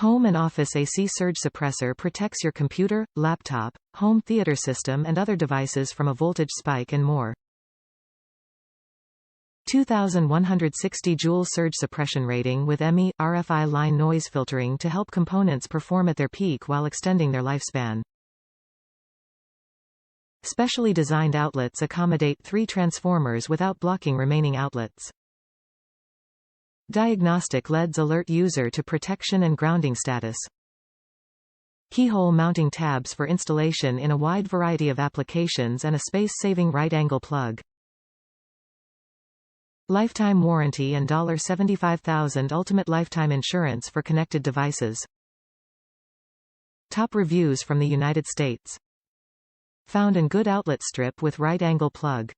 Home and office AC surge suppressor protects your computer, laptop, home theater system and other devices from a voltage spike and more. 2160 joule surge suppression rating with ME, RFI line noise filtering to help components perform at their peak while extending their lifespan. Specially designed outlets accommodate 3 transformers without blocking remaining outlets. Diagnostic LEDs alert user to protection and grounding status. Keyhole mounting tabs for installation in a wide variety of applications and a space-saving right-angle plug. Lifetime warranty and $75,000 ultimate lifetime insurance for connected devices. Top reviews from the United States. Found in good outlet strip with right-angle plug.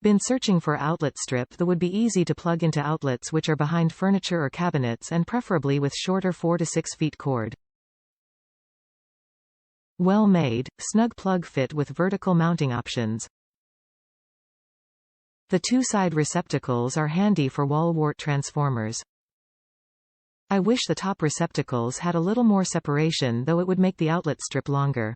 Been searching for outlet strip that would be easy to plug into outlets which are behind furniture or cabinets and preferably with shorter 4 to 6 feet cord. Well made, snug plug fit with vertical mounting options. The 2 side receptacles are handy for wall wart transformers. I wish the top receptacles had a little more separation, though it would make the outlet strip longer.